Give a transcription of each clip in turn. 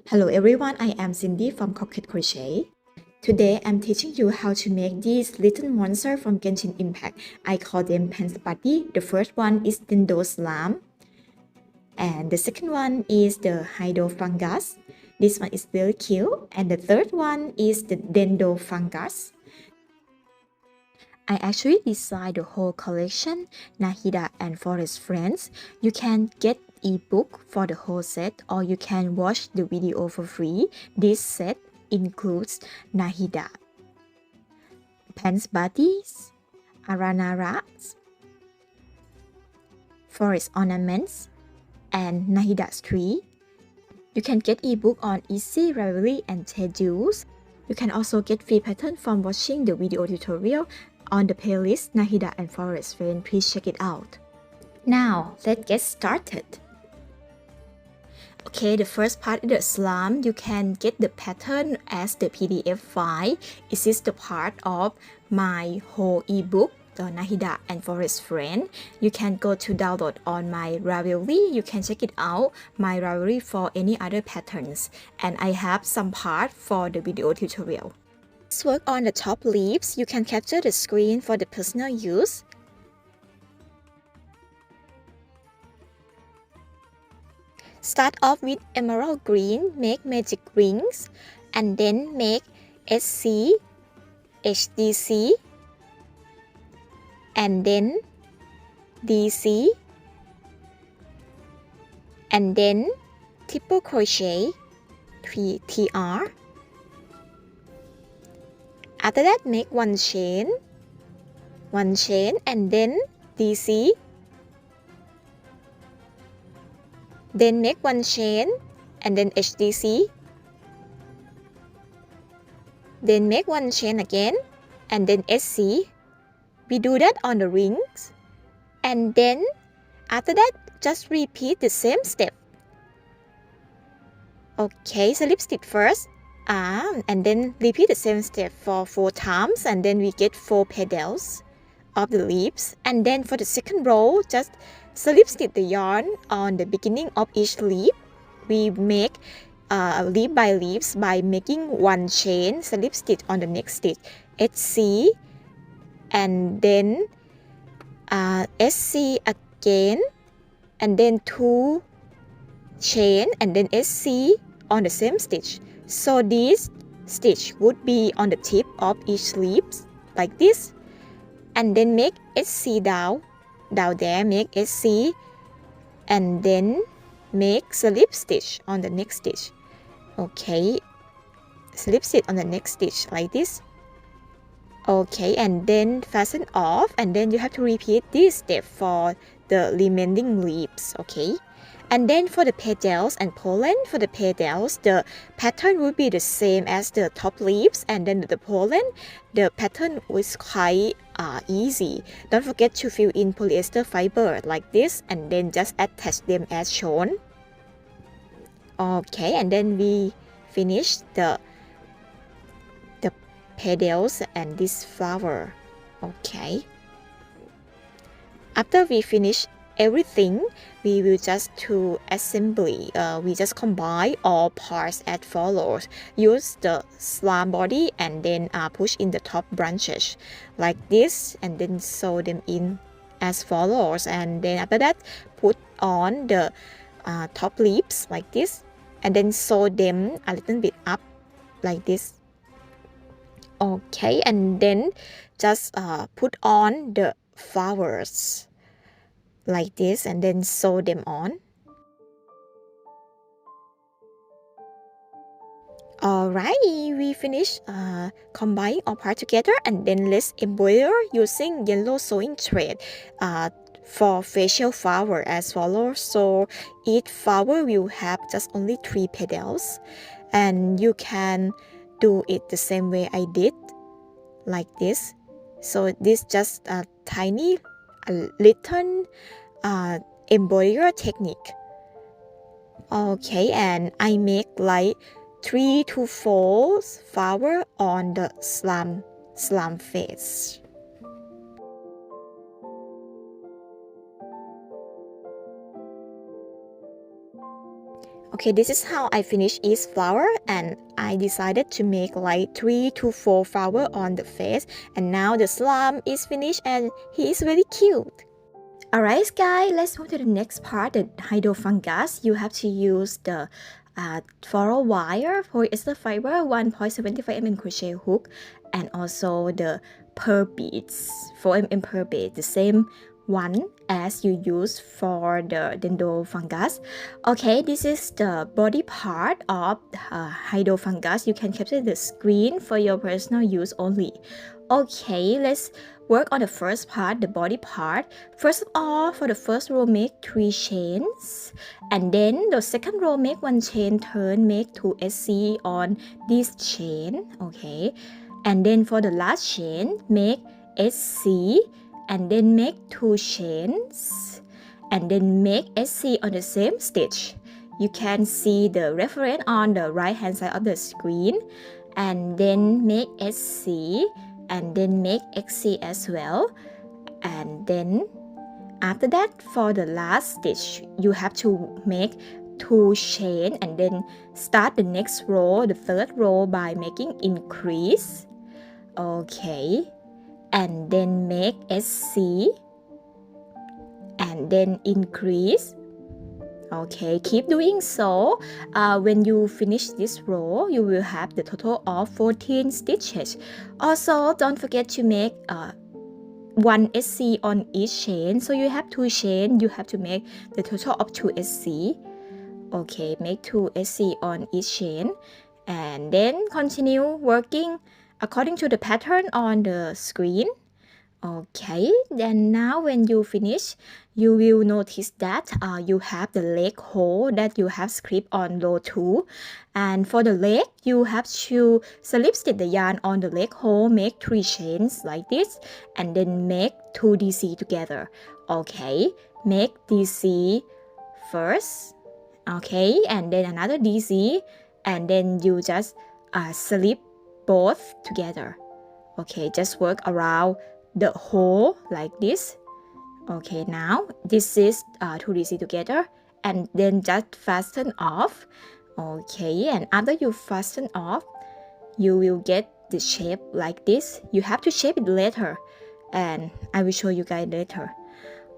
Hello everyone, I am Cindy from Crochet. Today I'm teaching you how to make these little monsters from Genshin Impact. I call them Pants Buddy. The first one is Dendro Slime. And the second one is the Nahida Fungus. This one is very cute. And the third one is the Dendro Fungus. I actually designed the whole collection, Nahida and Forest Friends. You can get ebook for the whole set or you can watch the video for free. This set includes Nahida, Pants Buddies, Aranarats, Forest Ornaments, and Nahida's Tree. You can get ebook on Easy, Ravelry, and Tedues. You can also get free pattern from watching the video tutorial on the playlist Nahida and Forest Friends. Please check it out. Now, let's get started. Okay, the first part is the slime. You can get the pattern as the PDF file. This is the part of my whole ebook, the Nahida and Forest Friend. You can go to download on my Ravelry. You can check it out, my Ravelry, for any other patterns. And I have some part for the video tutorial. Let's work on the top leaves. You can capture the screen for the personal use. Start off with emerald green, make magic rings, and then make SC, HDC, and then DC, and then triple crochet, 3TR. After that, make one chain, and then DC. Then make one chain and then HDC. Then make one chain again and then SC. We do that on the rings. And then after that, just repeat the same step. Okay, slip stitch first. And then repeat the same step for 4 times and then we get 4 petals of the leaves. And then for the second row, just slip stitch the yarn on the beginning of each leaf. We make leaf by leaves by making one chain, slip stitch on the next stitch, SC, and then SC again, and then 2 chain and then SC on the same stitch. So this stitch would be on the tip of each leaf like this, and then make SC down there, make SC, and then make slip stitch on the next stitch. Okay, slip stitch on the next stitch like this. Okay, and then fasten off, and then you have to repeat this step for the remaining leaves. Okay, and then for the petals and pollen, for the petals, the pattern would be the same as the top leaves, and then the pollen, the pattern was quite easy. Don't forget to fill in polyester fiber like this, and then just attach them as shown. Okay, and then we finish the petals and this flower. Okay, after we finish everything, we will just to assembly. We just combine all parts as follows. Use the slime body and then push in the top branches like this, and then sew them in as follows. And then after that, put on the top leaves like this, and then sew them a little bit up like this. Okay, and then just put on the flowers like this and then sew them on. Alright, we finished combining all parts together, and then let's embroider using yellow sewing thread for facial flower as follows. So each flower will have just only 3 petals, and you can do it the same way I did, like this. So this just a tiny, little embroidery technique. Okay, and I make like 3 to 4 flower on the slime face. Okay, this is how I finish each flower, and I decided to make like 3 to 4 flowers on the face, and now the slime is finished and he is very cute. Alright guys, let's move to the next part, the Nahida Fungus. You have to use the floral wire, polyester fiber, 1.75 mm crochet hook, and also the pearl beads, 4 mm pearl beads, the same one as you use for the Dendro Fungus. Okay, this is the body part of Nahida Fungus. You can capture the screen for your personal use only. Okay, let's work on the first part, the body part. First of all, for the first row, make 3 chains, and then the second row, make 1 chain, turn, make 2 SC on this chain. Okay, and then for the last chain, make SC, and then make 2 chains, and then make SC on the same stitch. You can see the reference on the right hand side of the screen, and then make SC, and then make XC as well. And then after that, for the last stitch, you have to make 2 chain, and then start the next row, the third row, by making increase. Okay, and then make SC, and then increase. Okay, keep doing so. When you finish this row, you will have the total of 14 stitches. Also, don't forget to make 1 SC on each chain. So you have 2 chains, you have to make the total of 2 SC. Okay, make 2 SC on each chain, and then continue working according to the pattern on the screen. Okay, then now when you finish, you will notice that you have the leg hole that you have script on row 2. And for the leg, you have to slip stitch the yarn on the leg hole, make 3 chains like this, and then make 2 DC together. Okay, make DC first. Okay, and then another DC, and then you just slip both together. Okay, just work around the hole like this. Okay, now this is 2 DC together, and then just fasten off. Okay, and after you fasten off, you will get the shape like this. You have to shape it later, and I will show you guys later.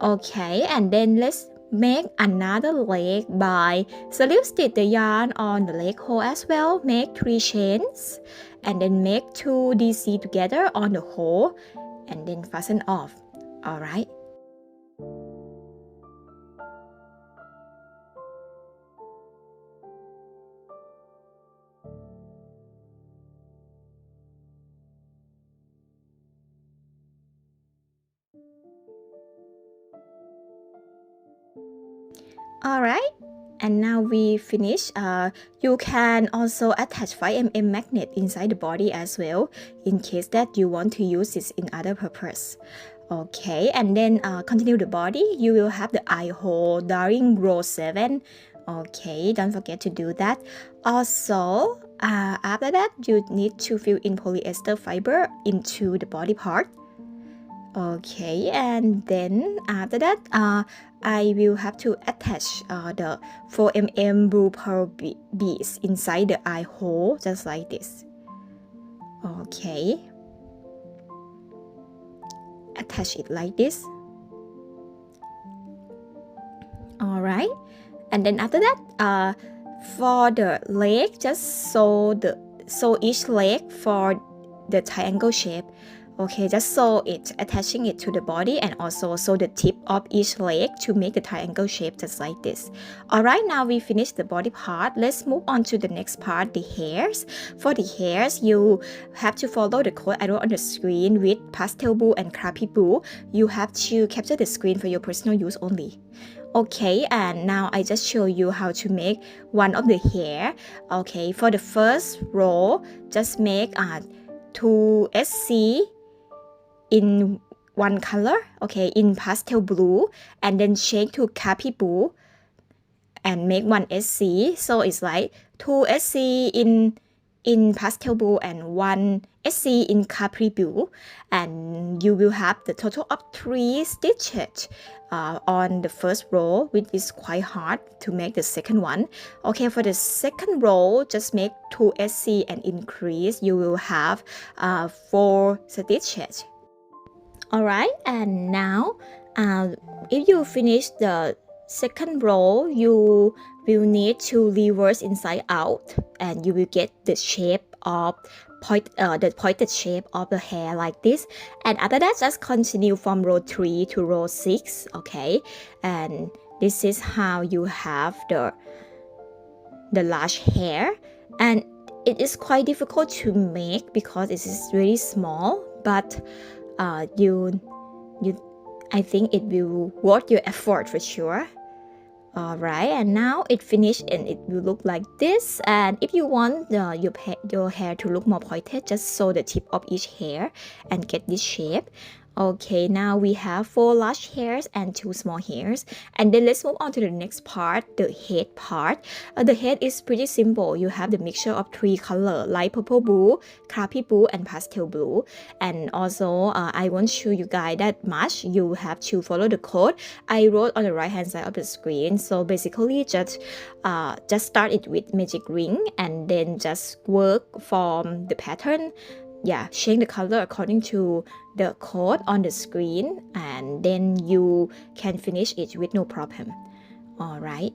Okay, and then let's make another leg by slip stitch the yarn on the leg hole as well. Make 3 chains, and then make 2 DC together on the hole, and then fasten off. Alright. Alright, and now we finish. You can also attach 5mm magnet inside the body as well, in case that you want to use it in other purpose. Okay, and then continue the body. You will have the eye hole during row 7. Okay, don't forget to do that. Also, after that, you need to fill in polyester fiber into the body part. Okay, and then after that, I will have to attach the 4mm blue pearl beads inside the eye hole, just like this. Okay, attach it like this. Alright, and then after that, for the leg, just sew each leg for the triangle shape. Okay, just sew it, attaching it to the body, and also sew the tip of each leg to make the triangle shape, just like this. Alright, now we finished the body part. Let's move on to the next part, the hairs. For the hairs, you have to follow the code I wrote on the screen with pastel blue and crappy blue. You have to capture the screen for your personal use only. Okay, and now I just show you how to make one of the hair. Okay, for the first row, just make 2 SC in one color, okay, in pastel blue, and then change to crappy blue and make 1 SC. So it's like 2 SC in in pastel blue and 1 SC in capri blue, and you will have the total of 3 stitches on the first row, which is quite hard to make the second one. Okay, for the second row, just make 2 SC and increase. You will have 4 stitches. Alright, and now if you finish the second row, you will need to reverse inside out, and you will get the shape of the pointed shape of the hair like this. And after that, just continue from row 3 to row 6. Okay, and this is how you have the large hair, and it is quite difficult to make because it is really small, but I think it will worth your effort for sure. Alright, and now it finished and it will look like this. And if you want your hair to look more pointed, just sew the tip of each hair and get this shape. Okay, now we have 4 large hairs and 2 small hairs. And then let's move on to the next part, the head part. The head is pretty simple. You have the mixture of 3 colors, light purple blue, crapy blue, and pastel blue. And also, I won't show you guys that much. You have to follow the code I wrote on the right hand side of the screen. So basically, just start it with magic ring and then just work from the pattern. Yeah, change the color according to the code on the screen, and then you can finish it with no problem. Alright.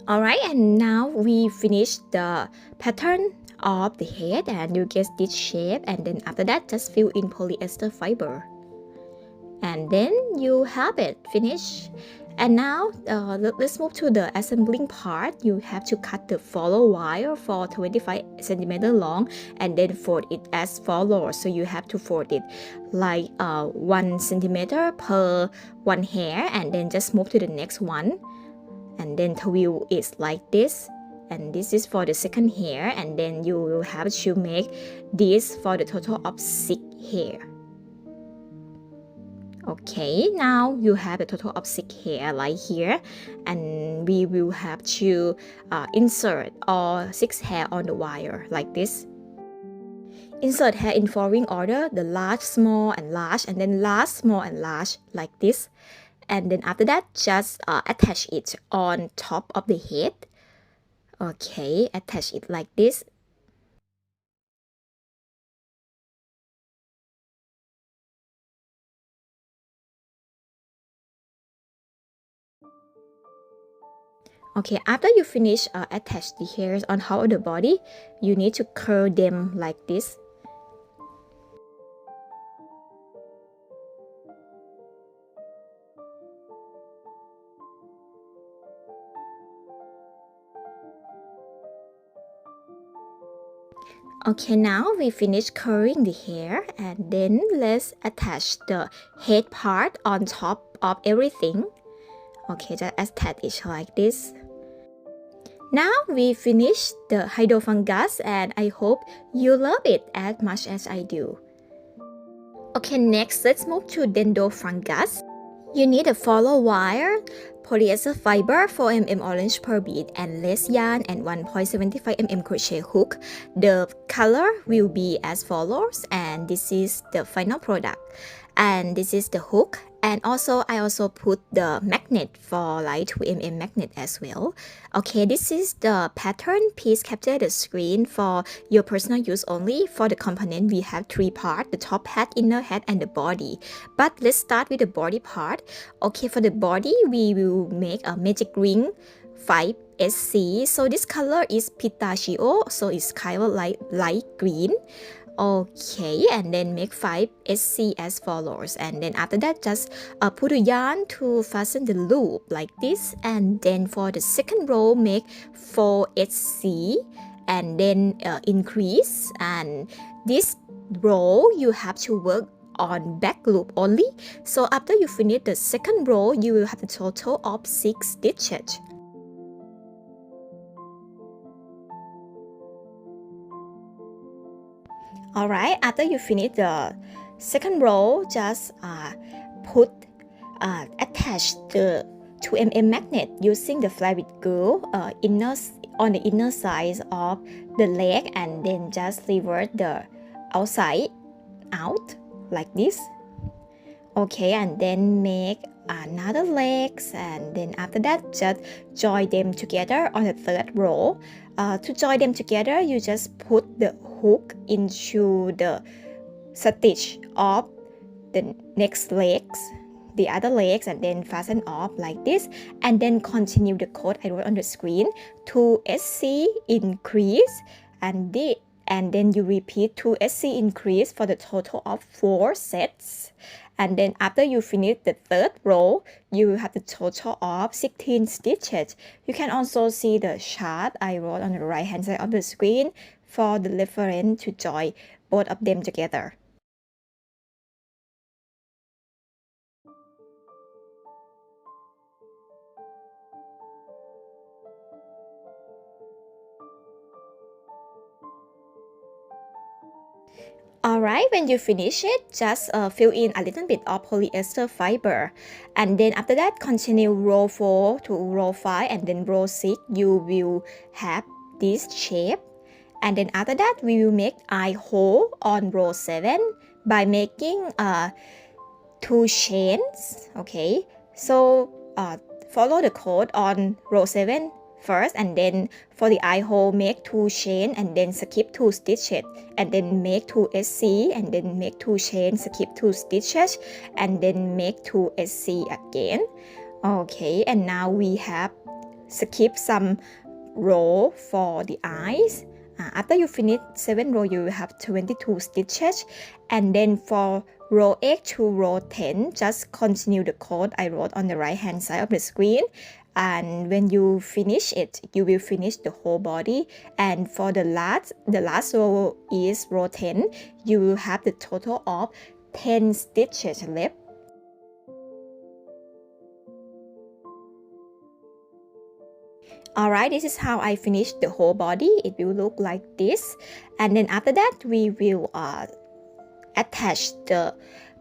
Alright, and now we finish the pattern of the head, and you get this shape, and then after that just fill in polyester fiber. And then you have it finished. And now let's move to the assembling part. You have to cut the follow wire for 25 centimeter long and then fold it as follows. So you have to fold it like 1 centimeter per 1 hair, and then just move to the next one, and then twirl it like this. And this is for the second hair, and then you will have to make this for the total of 6 hair. Okay, now you have a total of 6 hair like here, and we will have to insert all 6 hair on the wire like this. Insert hair in following order, the large, small, and large, and then large, small, and large like this. And then after that, just attach it on top of the head. Okay, attach it like this. Okay, after you finish attach the hairs on top of the body, you need to curl them like this. Okay, now we finish curling the hair, and then let's attach the head part on top of everything. Okay, just attach it like this. Now we finished the Nahida Fungus, and I hope you love it as much as I do. Okay, next let's move to Dendro Fungus. You need a follow wire, polyester fiber 4mm orange per bead, and lace yarn and 1.75mm crochet hook. The color will be as follows, and this is the final product. And this is the hook, and also I also put the magnet for like 2mm magnet as well. Okay, this is the pattern. Please capture the screen for your personal use only. For the component, we have 3 parts: the top hat, inner hat, and the body. But let's start with the body part. Okay, for the body, we will make a magic ring 5 SC. So this color is pistachio, so it's kind of like light green. Okay, and then make 5 SC as follows, and then after that just put a yarn to fasten the loop like this, and then for the second row make 4 SC and then increase, and this row you have to work on back loop only. So after you finish the second row, you will have a total of 6 stitches. Alright, after you finish the second row, just attach the 2mm magnet using the fly with glue on the inner side of the leg, and then just revert the outside out like this. Okay, and then make another legs, and then after that just join them together on the third row. To join them together, you just put the hook into the stitch of the next legs, the other legs, and then fasten off like this, and then continue the code I wrote on the screen. 2SC increase, and then you repeat 2SC increase for the total of 4 sets. And then after you finish the third row, you will have the total of 16 stitches. You can also see the chart I wrote on the right hand side of the screen for the reference to join both of them together. Alright, when you finish it, just fill in a little bit of polyester fiber. And then after that, continue row 4 to row 5, and then row 6, you will have this shape. And then after that, we will make eye hole on row 7 by making 2 chains. Okay, so follow the code on row 7 first, and then for the eye hole make 2 chain and then skip 2 stitches, and then make 2 SC, and then make 2 chain, skip 2 stitches, and then make 2 SC again. Okay, and now we have skip some row for the eyes. After you finish 7 row, you will have 22 stitches, and then for row 8 to row 10, just continue the code I wrote on the right hand side of the screen. And when you finish it, you will finish the whole body. And for the last row is row 10, you will have the total of 10 stitches left. Alright, this is how I finished the whole body. It will look like this. And then after that, we will attach the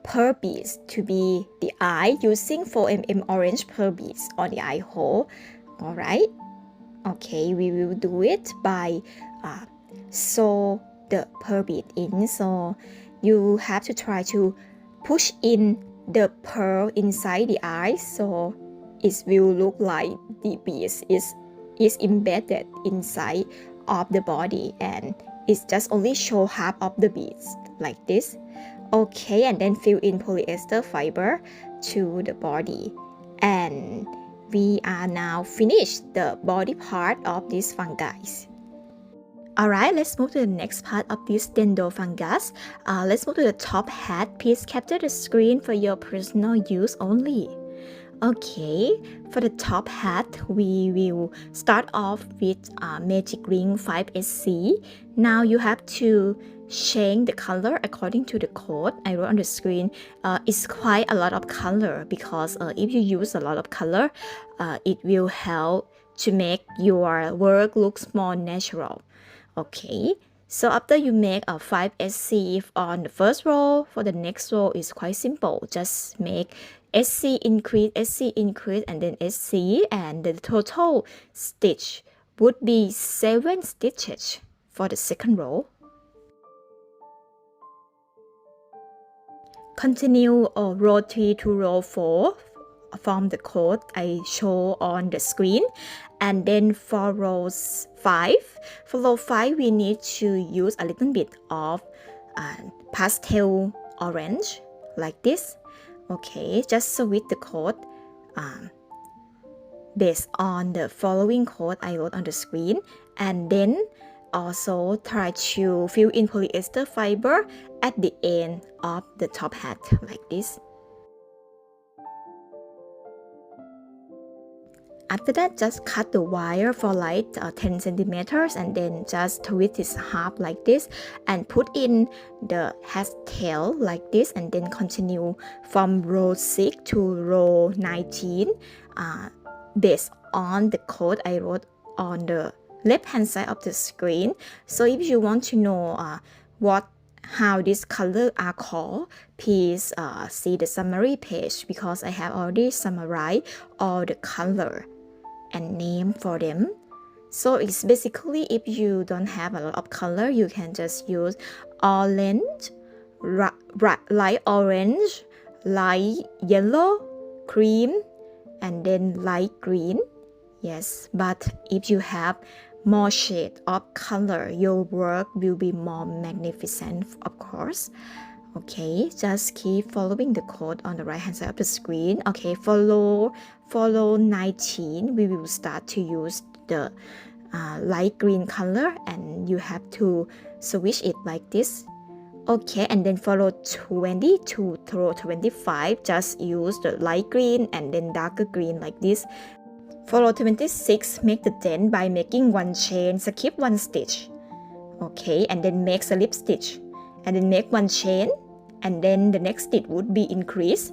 pearl beads to be the eye using 4mm orange pearl beads on the eye hole. Alright, okay, we will do it by sew the pearl bead in. So you have to try to push in the pearl inside the eye, so it will look like the beads is embedded inside of the body, and it's just only show half of the beads like this. Okay, and then fill in polyester fiber to the body, and we are now finished the body part of this fungi. Alright, let's move to the next part of this Dendro Fungus. Let's move to the top hat. Please capture the screen for your personal use only. Okay, for the top hat, we will start off with Magic Ring 5SC. Now you have to change the color according to the code I wrote on the screen. It's quite a lot of color, because if you use a lot of color, it will help to make your work looks more natural. Okay, so after you make a 5SC on the first row, for the next row is quite simple. Just make SC increase, and then SC, and the total stitch would be 7 stitches for the second row. Continue row 3 to row 4 from the code I show on the screen. And then for row 5, we need to use a little bit of pastel orange like this. Okay, just switch the code based on the following code I wrote on the screen, and then also try to fill in polyester fiber at the end of the top hat like this. After that, just cut the wire for like 10 centimeters, and then just twist it half like this, and put in the hat tail like this, and then continue from row 6 to row 19 based on the code I wrote on the left hand side of the screen. So if you want to know what how these colors are called, please see the summary page because I have already summarized all the color and name for them. So it's basically if you don't have a lot of color, you can just use orange, light orange, light yellow, cream, and then light green. Yes, but if you have more shade of color, your work will be more magnificent, of course. Okay, just keep following the code on the right hand side of the screen. Okay, follow 19. We will start to use the light green color, and you have to switch it like this. Okay, and then follow 20 to row 25. Just use the light green and then darker green like this. Follow 26, make the dent by making one chain, skip one stitch. Okay, and then make slip stitch, and then make one chain, and then the next stitch would be increase.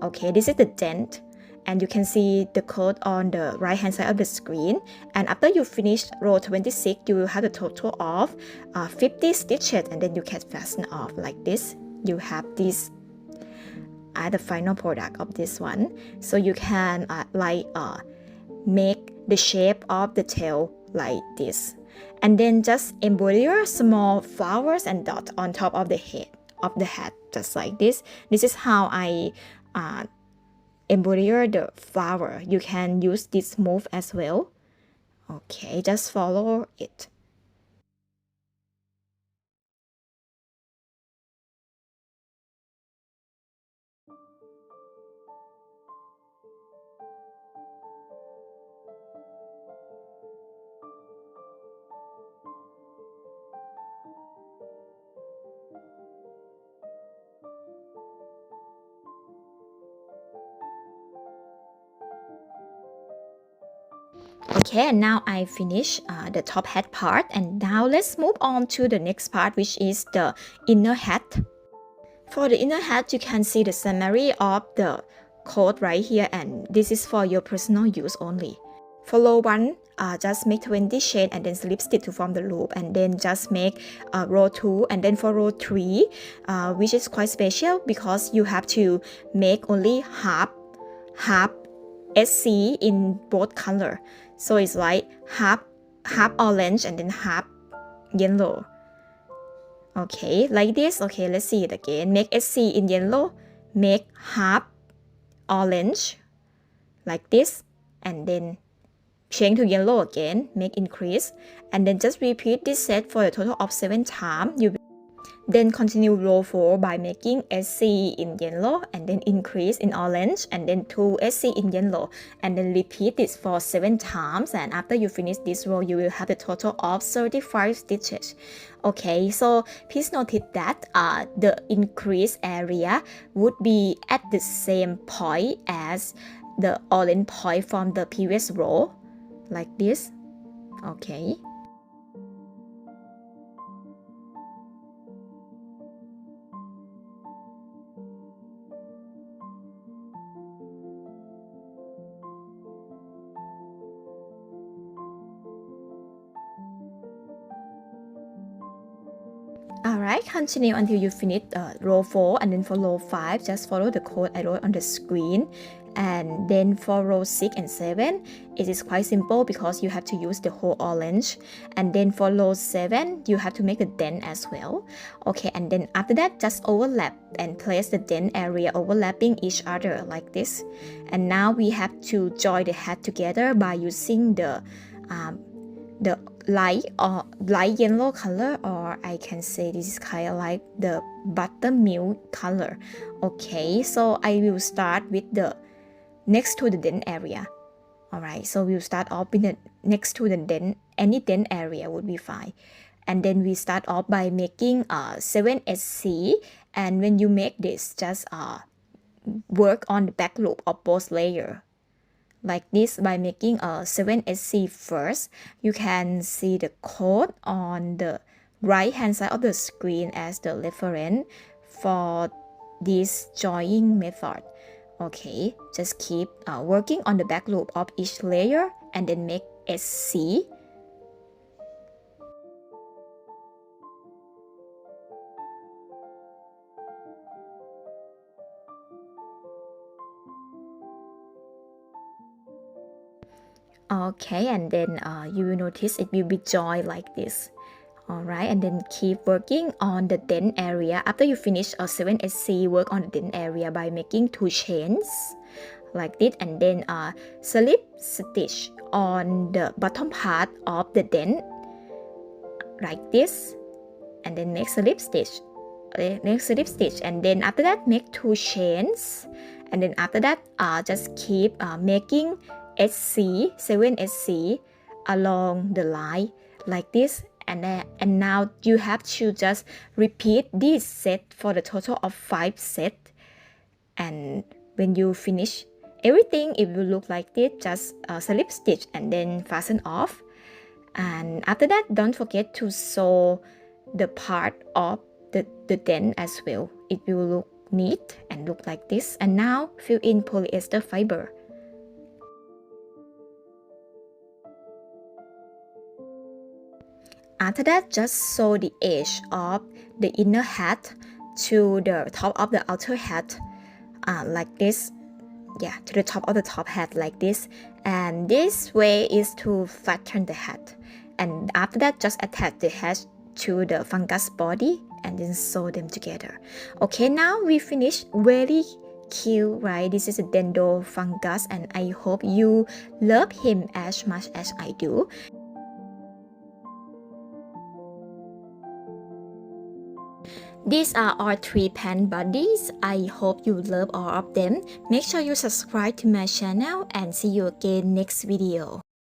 Okay, this is the dent, and you can see the code on the right hand side of the screen. And after you finish row 26, you will have a total of 50 stitches, and then you can fasten off like this. You have this the final product of this one. So you can make the shape of the tail like this, and then just embroider small flowers and dots on top of the head just like this. This is how I embroider the flower. You can use this move as well. Okay, just follow it. Okay, and now I finish the top hat part, and now let's move on to the next part, which is the inner hat. For the inner hat, you can see the summary of the code right here, and this is for your personal use only. Follow one, just make 20 chain and then slip stitch to form the loop, and then just make row 2, and then for row 3, which is quite special because you have to make only half SC in both color. So it's like half orange and then half yellow. Okay, like this. Okay, let's see it again. Make SC in yellow, make half orange like this, and then change to yellow again, make increase, and then just repeat this set for a total of 7 times. You then continue row 4 by making SC in yellow and then increase in orange, and then 2 SC in yellow, and then repeat this for 7 times. And after you finish this row, you will have a total of 35 stitches. Okay, so please notice that the increase area would be at the same point as the orange point from the previous row, like this. Okay. Alright, continue until you finish row 4, and then for row 5, just follow the code I wrote on the screen. And then for row 6 and 7, it is quite simple because you have to use the whole orange. And then for row 7, you have to make the dent as well. Okay, and then after that, just overlap and place the dent area overlapping each other like this. And now we have to join the hat together by using the light yellow color, or I can say this is kind of like the buttermilk color. Okay, so I will start with the next to the dent area. Alright, so we'll start off with the next to the dent. Any dent area would be fine. And then we start off by making 7 SC, and when you make this, just work on the back loop of both layers like this by making a 7 SC first. You can see the code on the right hand side of the screen as the reference for this joining method. Okay, just keep working on the back loop of each layer and then make SC. . . . . . . . . . . . . . . . . . . . . . . . . . . . . . . . . . . . . . . . . . . . . . . . . . . . . . . . . . . . Okay, and then you will notice it will be joined like this. Alright, and then keep working on the dent area. After you finish a 7SC, work on the dent area by making 2 chains like this, and then slip stitch on the bottom part of the dent like this, and then make slip stitch. And then after that make 2 chains, and then after that just keep making SC 7SC along the line like this, and now you have to just repeat this set for the total of 5 sets. And when you finish everything, it will look like this. Just slip stitch and then fasten off. And after that, don't forget to sew the part of the dent as well. It will look neat and look like this. And now fill in polyester fiber. After that, just sew the edge of the inner hat to the top of the outer hat like this. Yeah, to the top of the top hat like this. And this way is to flatten the hat. And after that, just attach the hat to the fungus body and then sew them together. Okay, now we finished. Very cute, right? This is a Dendro Fungus, and I hope you love him as much as I do. These are our 3 pen buddies. I hope you love all of them. Make sure you subscribe to my channel and see you again next video.